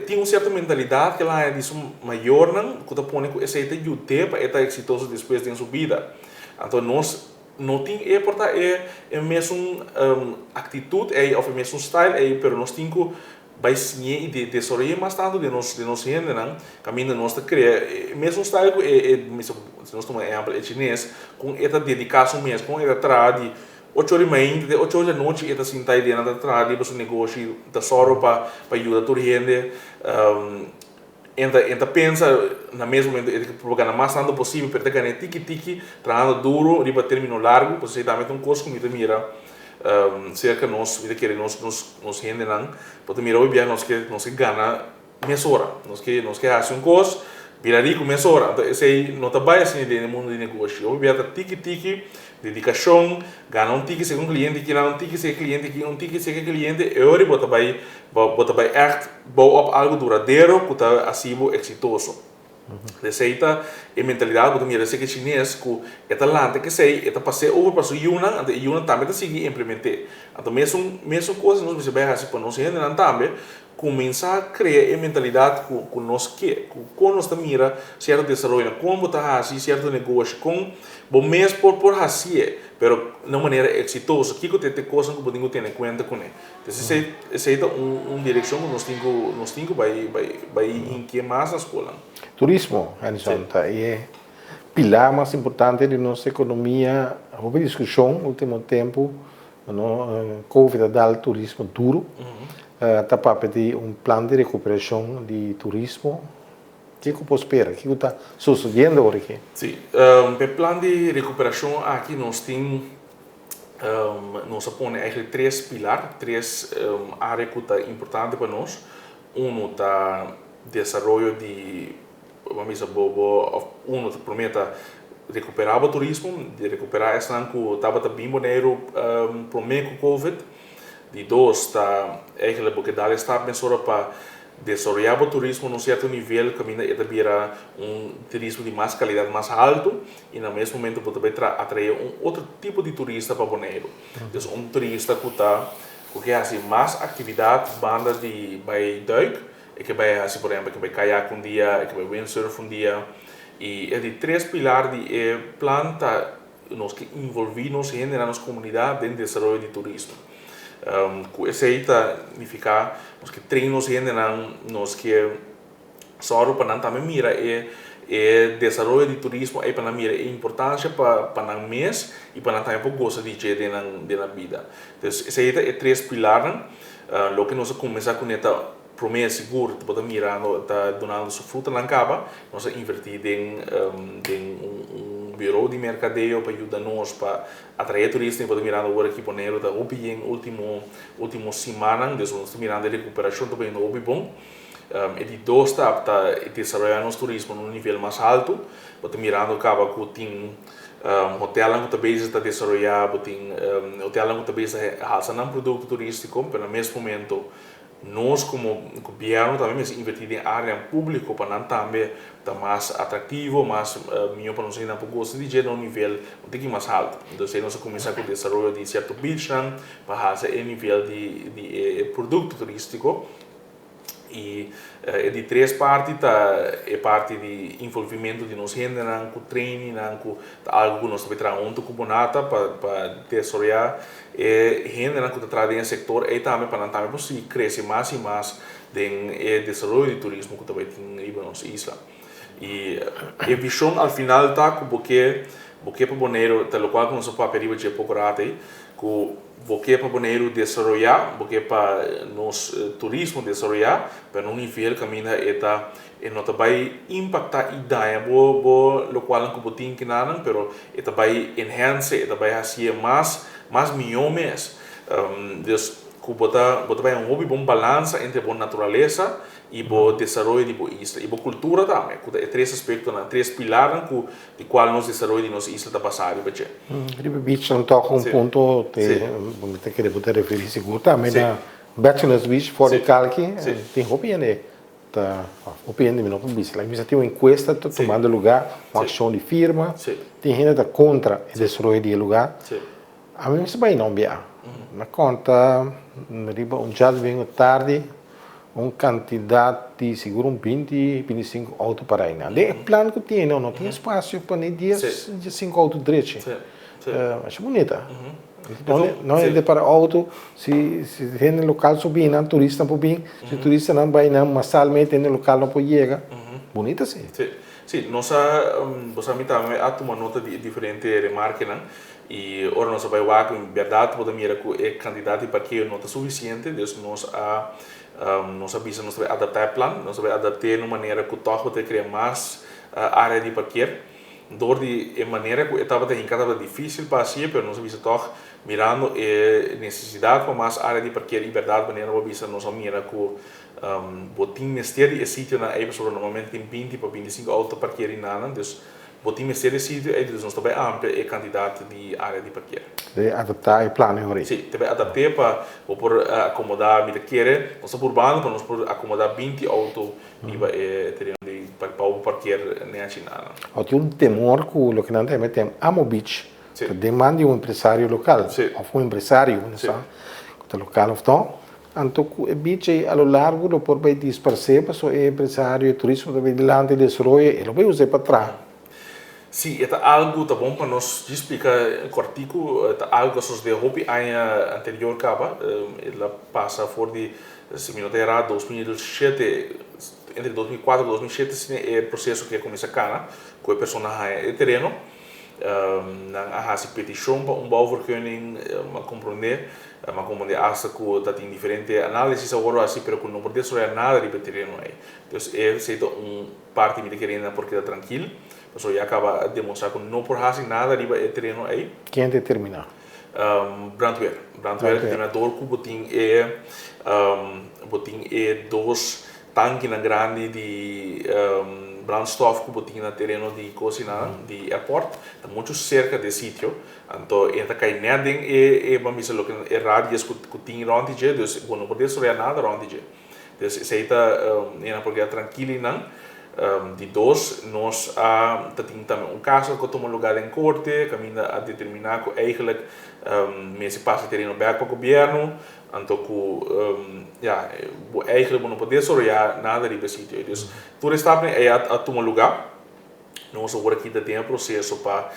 tem uma certa mentalidade que ela é disso maior, não? Que tá pondo que essa é ajuda para estar exitoso depois de sua vida. Então nós não tem é mesmo atitude ou mesmo style pero nós temos que vai sim de desenvolver mais tanto de nós gente não caminho nós tá criar mesmo style mesmo se nós tomamos exemplo é chinês com essa dedicação mesmo com essa trade 8 horas da manhã, 8 horas da noite, essa sentar aí dentro da trade para o negócio da soro para ajudar a gente Enta pensa na mesma momento que provocar na mais tanto possível para ganhar tiki trabalhando duro riba termino largo você também tem um curso como mira cerca nós vida que nós gente não para mira hoje nós que ganha meia hora nós que fazer um curso virar rico meia hora então esse não trabalha assim no mundo de negócio hoje tá tiki dedicação ganhar um tiki segundo cliente que não um tiki se cliente que um tiki se cliente hoje bota vai echt bouw op algo duradouro que está assim exitoso. Receita e mentalidade do mira que chinês que é talante que sei é passei over para o Yunnan e Yunnan também está seguir implementar. Então mesmo coisa nós precisamos assim para nós gente não também começar a criar a mentalidade que nós quer, com nós mira certo desenvolvimento, como está assim certo negócio, com bom mesmo por assim, pero de maneira exitosa, que tem coisas que podemos ter em conta com ele. Então essa é direção que nós temos vai em que mais na escola. Turismo, Hanson, é pilar mais importante de nossa economia. Houve discussão no último tempo, Covid dá o turismo duro. Está para pedir plano de recuperação de turismo. O que você espera? O que está sucedendo hoje? Sim, o plano de recuperação aqui nós temos nós põe eigenlijk três pilares, três áreas que são importantes para nós. Está desenvolvimento de, vamos dizer, promete recuperar o turismo, de recuperar esse ano que estava bem bonito para o meio Covid. De dois está eigenlijk porque dá está pensando para desenvolver o turismo num certo nível que ainda vira turismo de mais qualidade, mais alto e no mesmo momento pode atrair outro tipo de turista para Bonaire. Então turista que está porque assim mais atividade banda de vai duik e que vai assim por exemplo que vai caiaque dia, que vai windsurf dia e é de três pilares de planta nós que envolvemos gente na nossa comunidade dentro do desenvolvimento de turismo. Essa aí significa que treinos gente nós que só para também mira desenvolvimento de turismo aí para mira é importância para nós mês e para também para gosto de gente na vida. Então essa aí é três pilares. Lo que nós começar com esta promessa segura para mirar está donando sua fruta na capa nós invertir em bureau de mercadeio para ajudar nós para atrair turistas para mirar agora aqui para Bonaire da UPI em último semana nós estamos mirando a recuperação também no UPI bom e de dois está desenvolvendo nosso turismo num nível mais alto para mirando acaba que tem hotel que também está desenvolvendo tem hotel que também está fazendo produto turístico pero no mesmo momento nós como governo também investir em área pública para não também estar mais atrativo, mais melhor para nós ainda para gosto de gente no nível um pouquinho mais alto. Então se nós começar com o desenvolvimento de certo beach para fazer o nível de produto turístico e de três partes é parte de envolvimento de nós gente com training com algo que nós também ontem com bonata para desenvolver gente que está no setor e também para também possível crescer mais e mais em desenvolvimento de turismo que também tem na nossa isla e a visão ao final está com porque para Bonaire tal qual que nós pode pedir de pouco rato porque para Bonaire desenvolver porque para nos turismo desenvolver para um nível que ainda não vai impactar a ideia lo qual que tem que nada pero vai enhance vai fazer mais melhor mesmo que botar bom balança entre a natureza e o desenvolvimento de isla e a cultura também que é três aspectos três pilares de qual nós desenvolvemos nossa isla da passada Ribe Beach não toca ponto que poder referir seguro também Bachelor's Beach fuori Sì. calchi, Sì. tem opinione opinione meno pubblica. La iniziativa in questa sta Sì. tomando lugar, uma Sì. ação de firma, Sì. tem gente da contra e destroy di lugar. Sì. A mim isso vai não bia. Na conta, riba già vengo tardi, candidato di sicuro 20-25 auto para aí. É plano que tem, não tem espaço para nem 5 auto direito. Sì. Sì. Acho bonita. Então, Não é sim. de para auto, se tem no local subir, não turista não bem, se turista não vai não, mas salmente no local não pode chegar. Bonita sim. Sì, sì, nossa, possiamo também uma nota di differente remarche, né? E ora nós vai lá com verdade, podemos ir com o candidato porque é nota suficiente, então nós avisa nós vai adaptar o plano, nós vai adaptar de maneira que toque vai criar mais área de parqueiro. Door de maneira que estava de estava difícil para si, mas nós avisa toque mirando a necessidade para mais área de parqueiro e verdade maneira avisa nós mira com botim mistério e sítio na aí pessoa normalmente tem 20 para 25 auto parqueiro nada, então botim mistério sítio aí nós também amplo é candidato de área de parqueiro. De adaptar o plano agora. Sim, também adaptar para por acomodar me querer, nós por bando para nós por acomodar 20 auto e ter para o parqueiro nem assim nada. Há temor que o que não tem amo beach, Sim. que demanda empresário local, Sim. ou empresário, não Sim. sabe, que local então. Então, o beach a lo largo do por vai dispersar, para o empresário e turismo também delante de desenvolver, ele vai usar para trás. Sim, é algo tá bom para nós explicar cortico, é algo que nós de hobby ano anterior capa, ela passa por de se me não errado 2007 entre 2004 e 2007 é o processo que começa a cana, com a pessoa é terreno, na se petição para bouwvergunning, maar compreender, maar compreender acha que dat tem diferente análises agora assim, pero que não pode ser nada de terreno aí. Então é feito parte de querendo porque está tranquilo. Então já acaba de demonstrar que não por fazer nada de terreno aí. Quem determina? Brandweer. Brandweer determinador que botin é dois tanques na grande de brandstof que botin na terreno de cozinha de airport. Tá muito cerca do sítio. Então entra cai nada e vamos dizer que é rádios que tem ronde je, então não pode ser nada ronde je. Então se está porque é tranquilo não. De dois, nós temos também caso que toma lugar em corte, caminha a determinar que eigenlijk se passa terreno back para o governo, então que eigenlijk não pode ser nada de sítio. Então, tudo está é a tomar lugar. Nós agora aqui tem um processo para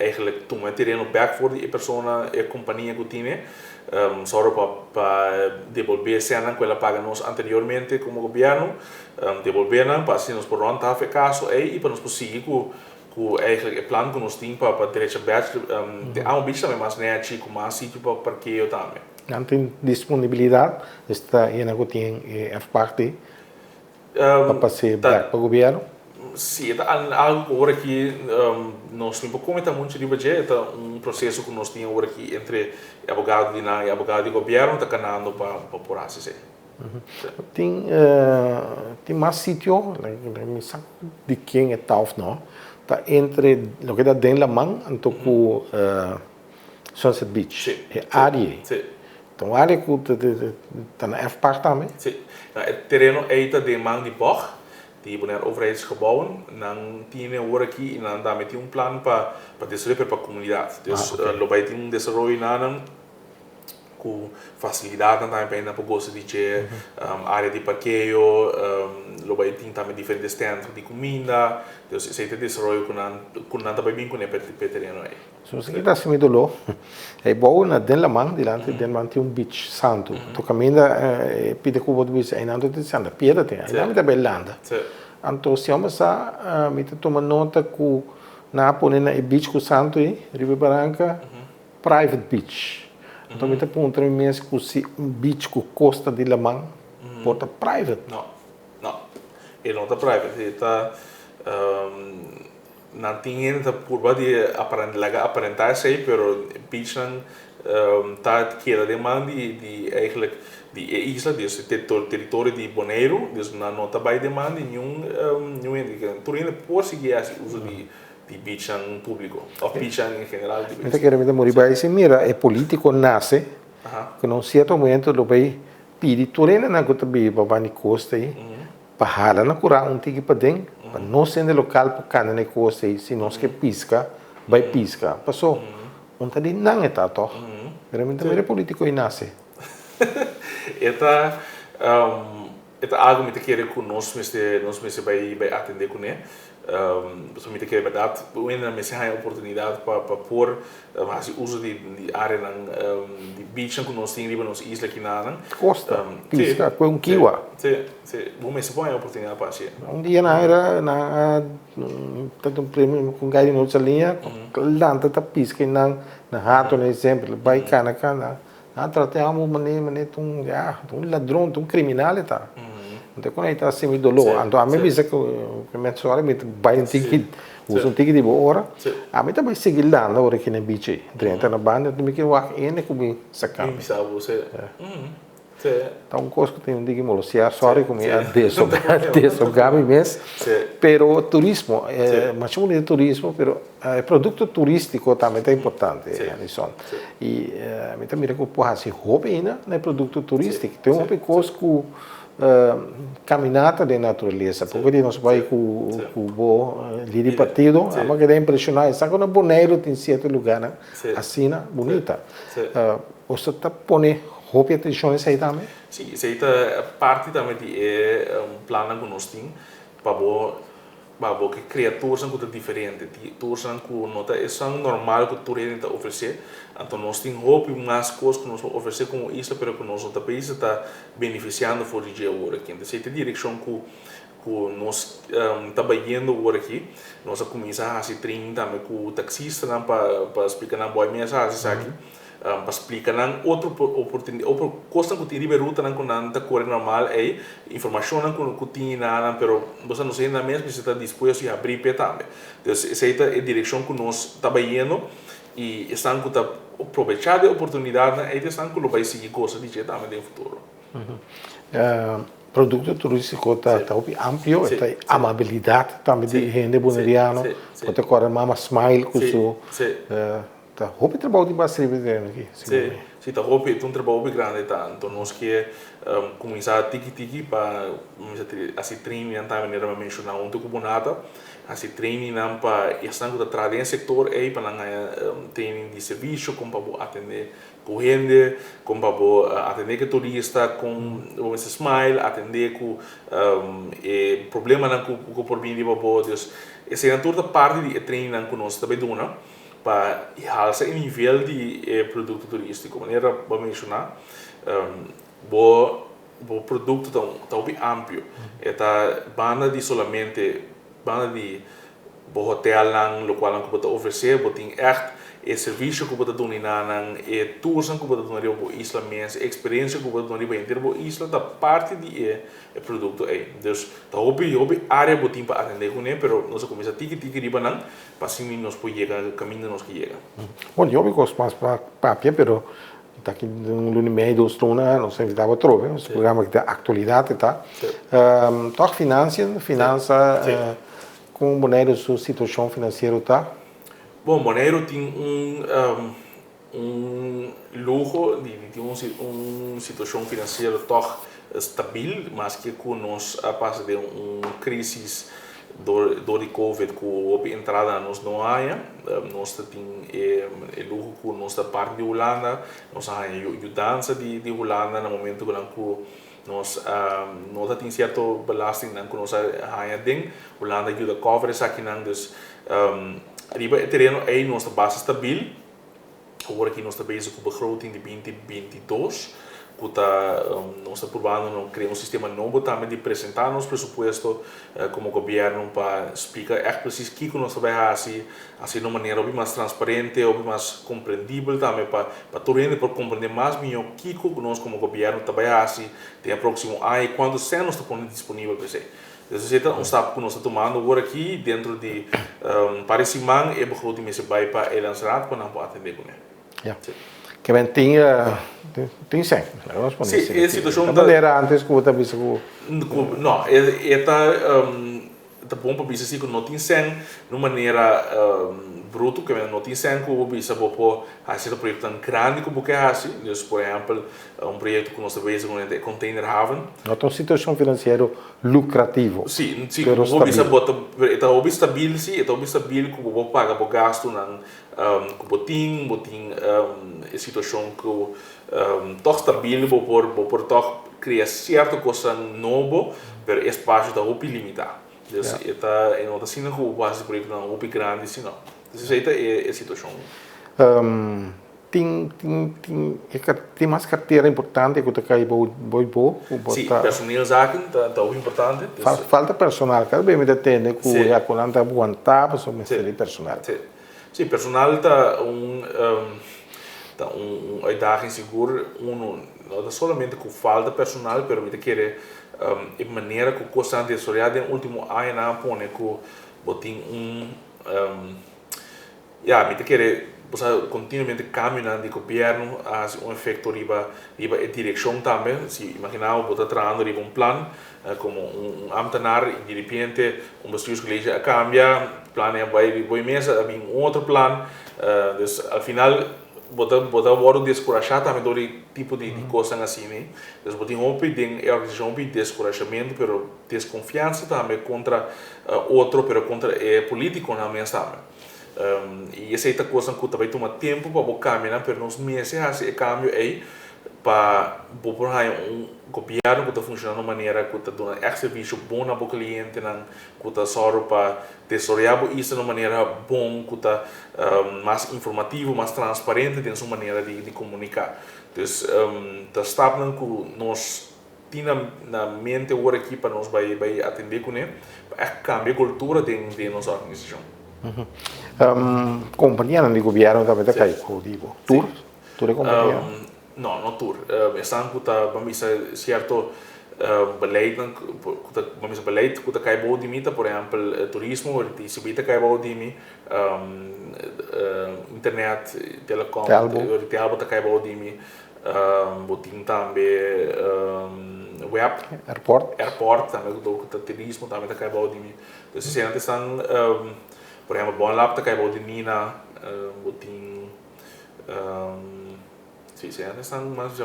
eigenlijk tomar terreno back for a pessoa, a companhia que tem, só para devolver cena que ela paga nós anteriormente como governo, devolver para assim nós por onde a caso e para nós conseguir que eigenlijk o plano que nós temos para direito batch há bicho também mais né chico mais sítio para parqueio também. Não tem disponibilidade, está aí na que tem a parte para passear para o governo. Sim, é algo que agora aqui nós temos como está muito de budget, é processo que nós temos agora aqui entre advogado e advogado de governo, está canando para por assim. Tem mais sítio, não sei de quem é tal não, está entre o que está dentro da mão, então com Sunset Beach, é área. Então a área que está na F-Park também. Sim, o terreno é de mão de borg. Die bonaire overheidsgebouwen, dan tiene agora aqui e dan também tem plano para desenvolver para a comunidade. Então, lo vai ter desenvolvimento nan com facilidade também para gosto de área de parqueio, lo vai ter também diferentes stands de comida. Então, se tem desenvolvimento com nada também com o terreno aí. So se kita simi dulu, bom na den lamang dilante den man tem beach santo. Tu caminha pide cubo de beach aí nanto te sanda pieda tem. Aí na belanda. Anto siamo sa mi te toma nota ku na pone na beach ku santo e Riba Branca private beach. Então mi te punta mi mes ku si beach ku costa de lamang porta private. No. Ele não tá private, ele tá não tinha por de aparentar isso aí, pero beach não tá que a demanda de eigenlijk de isla, dus território de Bonaire, dus não tá vai demanda nenhum tudo ainda por seguir esse uso de beach público, ou beach em geral. Então quero me demorar aí se mira é político nasce que num certo momento lo vai pedir turena na gota bi babani costa aí para na cura tiki para dentro para não ser no local para cana na costa aí se nós que pisca vai pisca passou de não é tato realmente é político e nasce Eta algo que quer que nós vai atender com ele. Pessoal me quer verdade, ainda me se há oportunidade para pôr mas uso de área de beach que nós temos nas islas aqui na costa pisca com kiwa se bom me se põe a oportunidade para ser dia na era na tanto prêmio com gai no linha lanta ta pisca na rato no exemplo vai cana tratamos mané um ladrão um criminal tá então quando ele está assim dolor então a mim diz que me só me vai um ticket usa ticket de boa hora a mim também seguir lá na hora que na beach dentro na banda tu me quer walk in como sacar bisa você então coisa que tem digo molo se sorry como é deso gabi mes pero turismo mas chamo de turismo pero produto turístico também é importante Alison e me também que pode assim hobby na produto turístico tem uma coisa que caminhada de natureza porque nós vai com o líder partido mas que é impressionante sabe quando Bonaire tem certo lugar né assim bonita você tá pone hobby atenções aí também sim isso aí parte também de plano que nós temos para que criaturas são coisas diferentes criaturas são com nota é normal que tu está oferecer então nós temos hobby mais coisas que nós oferecer como isso pero que nós outro país está beneficiando fora de agora aqui então essa direção que nós trabalhando agora aqui nós começar a se treinar também com o taxista para explicar na boa mensagem aqui para explicar outra oportunidade outra coisa que tem ruta não com nada corre normal é informação não que tem nada pero você não sei ainda mesmo se está disposto a abrir pé também então essa é a direção que nós trabalhando e estão que tá aproveitar a oportunidade né e estão que vai seguir coisas de jeito também no futuro produto turístico tá amplo tem amabilidade também de gente bonariano pode correr mais smile com isso tá hobby trabalho de bastante aqui sim tá hobby um trabalho grande tá então nós que começar tiki para assim treinar também era mencionar um pouco bonata assim treinar para estão que trabalhar em setor aí para training de serviço como para atender corrente como para atender que turista com esse smile atender com problema não com por bem de bobo Deus essa é toda parte de treinar que nós também dona para alçar o nível de produto turístico maneira para mencionar o produto tão bem amplo tá banda de solamente banda de hotel lang lo qual que pode oferecer tem serviço que pode dominar tours que pode dominar o isla mesmo experiência que pode dominar inteiro o isla da parte de produto aí então tá hobby área botim para atender com ele pero nós começa tiki riba não para assim nós pode chegar caminho nós que chega bom eu gosto mais para pero tá aqui um lunes meio dos truna nós invitava trove um programa que tem atualidade tá toque finança com Bonaire sua situação financeira tá bom Bonaire tem luxo de uma situação financeira tão estável mas que com nós a passa de crise do Covid com a entrada nós não há nós tem luxo com nossa parte de Holanda nós há ajudança de Holanda no momento que nós tem certo belasting que nós há dentro Holanda ajuda a cover isso aqui não dus riba terreno é nossa base estável agora aqui nós estamos com begroting de 2022 que nós estamos provando criar um sistema novo também de apresentar nosso pressuposto como governo para explicar precis o que nós vamos fazer assim de uma maneira mais transparente ou mais compreendível também para todo mundo para compreender mais bem o que nós como governo trabalhar assim tem próximo ano e quando se nós estamos disponível para isso esse é um step que nós estamos tomando agora aqui dentro de parece que é begroting mais vai para ele lançar para não atender com ele que bem tem sempre sim a situação da maneira antes que eu estava não tá bom para bisa que não tem sen de maneira bruto que não tem sen que o bisa bopo assim um projeto tão grande como que assim por exemplo projeto que nós vemos com o container haven não tem situação financeira lucrativa sim como bisa bota está o bisa stabil sim está o bisa stabil como bopo paga por gasto nan botin situação que toch stabil por toch criar certa coisa novo pero espaço está muito limitado. Dus está em outra cena que o base projeto não muito grande assim não. Dus esta é a situação. Tem mais carteira importante que você quer bom. Sim, personal zaken tá muito importante. Falta personal, cada vez me detende que já quando anda aguentar para o personal. Sim, personal tá uitdaging seguro não somente com falta personal, pero me quer de maneira que o constante desarrollado no último ano não pone que botin me quer continuamente caminhando de governo a efeito riba a direção também se imaginar botar trabalhando riba plan como ambtenaar de repente bestuurscollege cambia plan vai mesa a outro plan dus al final botar agora descorajado também do tipo de coisa assim né então botar tem organização de descorajamento pero desconfiança também contra outro pero contra político na mesa também e essa é a coisa que também toma tempo para caminhar pero nos meses esse cambio aí para propor governo que está funcionando de maneira que está dando serviço bom para o cliente que está só para desarrollar isso de maneira bom que está mais informativo mais transparente tem sua maneira de comunicar então está que nós temos na mente agora aqui para nós vai atender com ele para cambiar a cultura de nossa organização companhia de governo também está caindo digo tour é companhia não tour estão que está vamos certo beleid vamos beleid que está caindo de mita por exemplo turismo de subida caindo de mim internet telecom de algo está caindo de mim botin também web airport também do turismo também está caindo de mim então se antes estão por exemplo bom lá está caindo de mim na botin sim, antes estão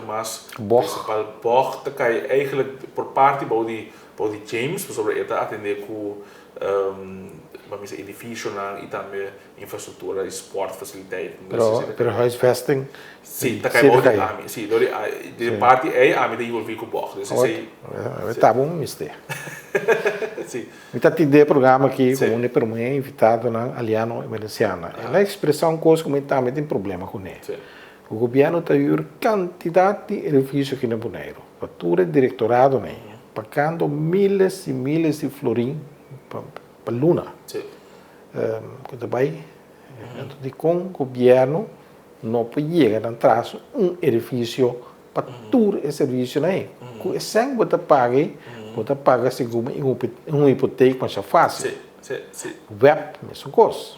mais principal porta que eigenlijk por parte de James sobre esta atender com vamos dizer edifício e também infraestrutura esporte facilidade pero huisvesting sim está caindo de ami sim de parte a me de envolver com box dus sei tá bom mister sim então tem de programa aqui como é para mim invitado na Aliano Emergenciana a expressão coisa como também tem problema com ele o governo está dando quantidade de edifícios aqui no Bonaire. A fatura diretorado pagando miles e miles de florins para Luna. Quando vai, com o governo não pode chegar a entrar edifício para todo esse serviço. Com esse sangue você paga segundo hipoteca, mas é fácil. O web, mesma coisa.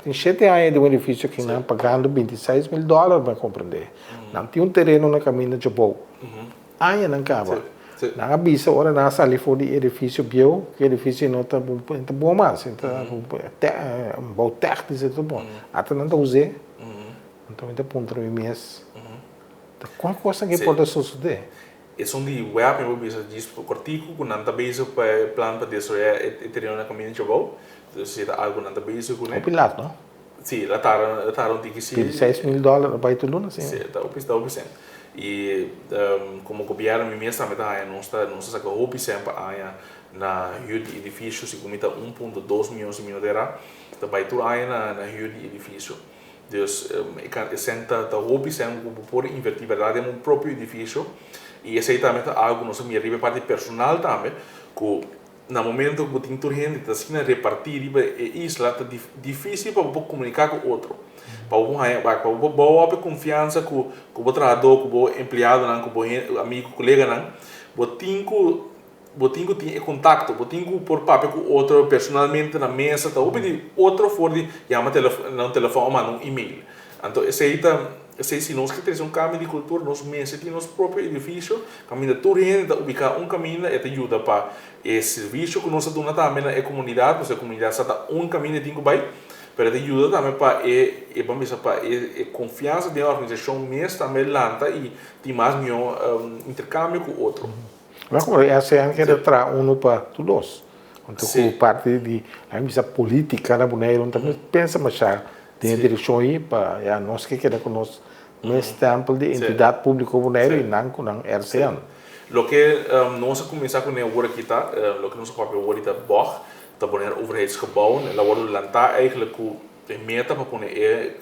Tem 7 anos de edifício que não pagando $26 mil para compreender. Não tem terreno na caminho de Jabou. Aí não acaba. Não avisa agora na sala fora de edifício bio, que edifício não está bom mais, está bom técnico e tudo bom. Até não está usando. Então ainda ponto no mês. Qual coisa que pode suceder? Esse de web eu bisa diz cortico com nanta base para plan para desenvolver terreno na caminho de Jabou. Se há algo na tabela com o pilato não sim lá tá um tique sim $26 mil para ir Luna sim tá o pista e como governo mesmo também tá não está com o pista para na edifício se comita 1.2 milhões de minodera tá vai tudo aí na edifício dus é senta tá o pista por invertir verdade é um próprio edifício e esse aí também tá algo não se me arriba parte personal também com no momento que tem toda gente está assim a repartir isso lá está difícil para comunicar com o outro para boa confiança com o trabalhador com o empregado com o amigo colega botinho tem contato botinho por papel com o outro personalmente na mesa tá o pedir outro for de chama telefone não telefone mas um e-mail então esse aí tá se nós que temos caminho de cultura, nós mesmos temos nosso próprio edifício, caminho de tudo gente, ubicar caminho, e ajuda para esse serviço que nós temos também na comunidade, porque a comunidade está caminho de vai, mas ajuda também para a confiança da organização mesmo também lanta e tem mais intercâmbio com o outro. Mas como essa é a que traz para todos. Então, parte da política na Bonaire, também pensa mais já tem direção aí para nós que queremos com nós mais tempo de entidade pública Bonaire e não com a RCN. O que nós começamos com agora aqui tá, o que nós papel agora está bom, tá Bonaire overheidsgebouw, ela agora lançar eigenlijk a meta para pôr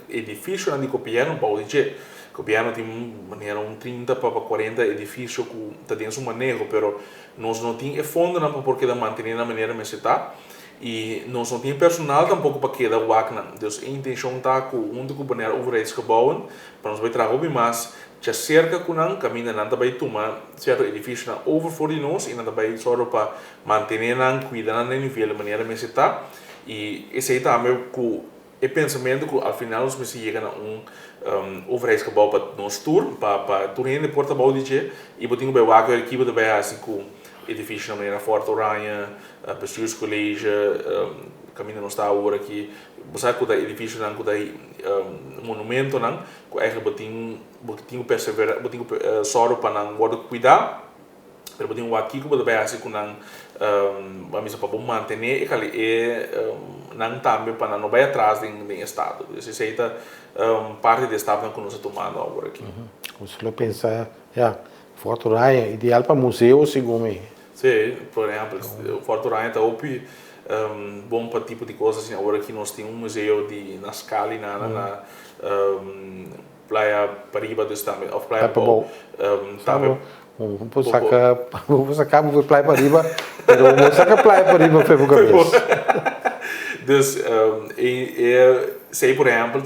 edifício na de copiar um pau de Copiano tem maneira 30 para 40 edifícios que está dentro do manejo, mas nós não temos fundo para porque da manter na maneira que está e nós não temos personal tampouco para que da wagner. Então a intenção está com onde o banheiro overheidsgebouwen para nós vai trabalhar mais já cerca com não caminho não também tomar certo edifício na over de nós e não também só para manter não cuidar no nível da maneira que está e esse aí também com o pensamento que ao final nós vamos chegar a overheidsgebouw para nós tour para tourner de porta-bal de e botinho bem wago aqui para bem assim com edifício na maneira Fort Oranje, bestuurscollege, caminho não está agora aqui, você que o edifício não que monumento não, que eigenlijk botinho perseverar, botinho soro para não guardar cuidar, mas botinho aqui que bem assim com não vamos para manter e cali não também para não vai atrás do estado. Isso aí está parte do estado que nós estamos tomando agora aqui. Você pensa, Fort Oranje ideal para museu segundo sim, por exemplo, o Fort Oranje está bom para tipo de coisas assim. Agora aqui nós temos museu na Scali na Praia Pariba do também, ou Praia Boa. Vou sacar Praia Pariba, mas vou sacar Praia Pariba foi por cabeça. Sei, por exemplo,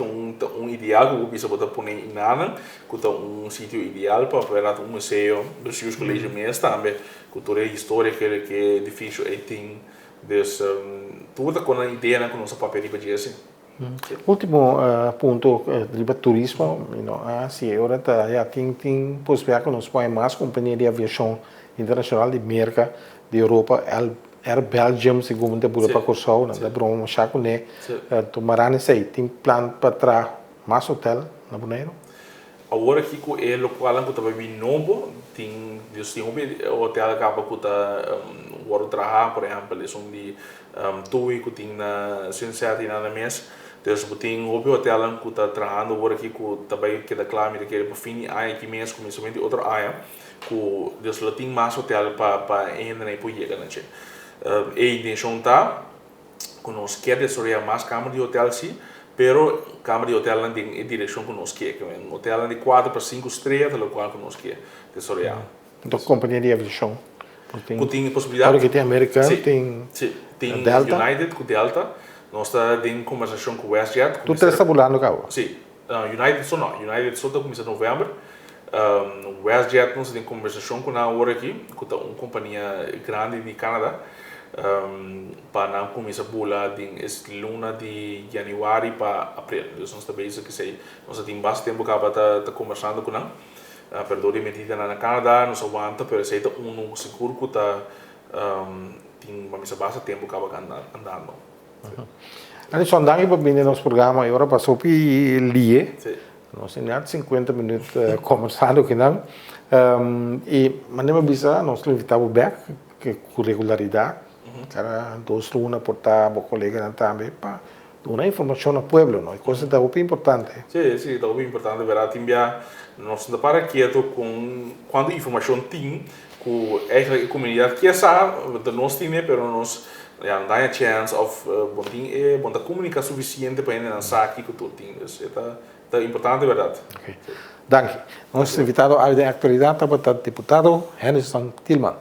ideal que eu bisa botar pôr em nada, que é sítio ideal para ver museu, dos colégios mesmo também, cultura e história que é difícil tem, tudo com a ideia que nossa papel de assim. Último ponto de turismo, se agora já tem possibilidade que nós põe mais companhia de aviação internacional de América, de Europa, Air Belgium, segundo a para Corsol, na Broma, Chaconé, tomará nesse aí. Tem plano para trazer mais hotel na Bonaire? Agora aqui com o local que está bem novo, tem um hotel que acaba com o trabalho, por exemplo, eles são de Tui, que tem na Sunset e nada mais. Então, tem um hotel que está trabalhando agora aqui com também que da clame que é para fim aí aqui mesmo, começamento de outra área, que Deus tem mais hotel para entrar e para chegar na gente. A intenção está que nós queremos desarrollar mais câmaras de hotel sim, pero câmara de hotel não tem a direção que nós queremos. Um hotel de 4 para 5 estrelas, o qual que nós queremos desarrollar. Então, companhia de aviação? Tem possibilidade? Claro que tem American, tem Delta. United com Delta. Nós estamos em conversação com o WestJet. Tu estás trabalhando cá? Sim. United só não. United só está começando em novembro. O WestJet nós temos conversação com a hora aqui, com uma companhia grande de Canadá. Para não começar a bolar de luna de janeiro para abril. Então, nós estamos que sei, nós temos bastante tempo para estar conversando com ela. Perdão, de medida na Canadá, nós aguanta, mas sei que seguro que está tem bastante tempo para andando. Antes andando para vir nosso programa, agora passou para Lie. Nós temos 50 minutos conversando com ela. E mandamos avisar, nós invitamos back com regularidade. Cara, 2 lunas por estar o colega também para dar informação ao povo, não? Coisa da muito importante. Sim, da muito importante, verdade. Nós não para quieto com quando informação tem, com a comunidade que sabe, nós temos, mas nós não dá a chance of bom comunicar suficiente para ainda saber que tudo tem. É importante, verdade. Okay. Danke. Nosso invitado à atualidade é o deputado Henderson Tillman.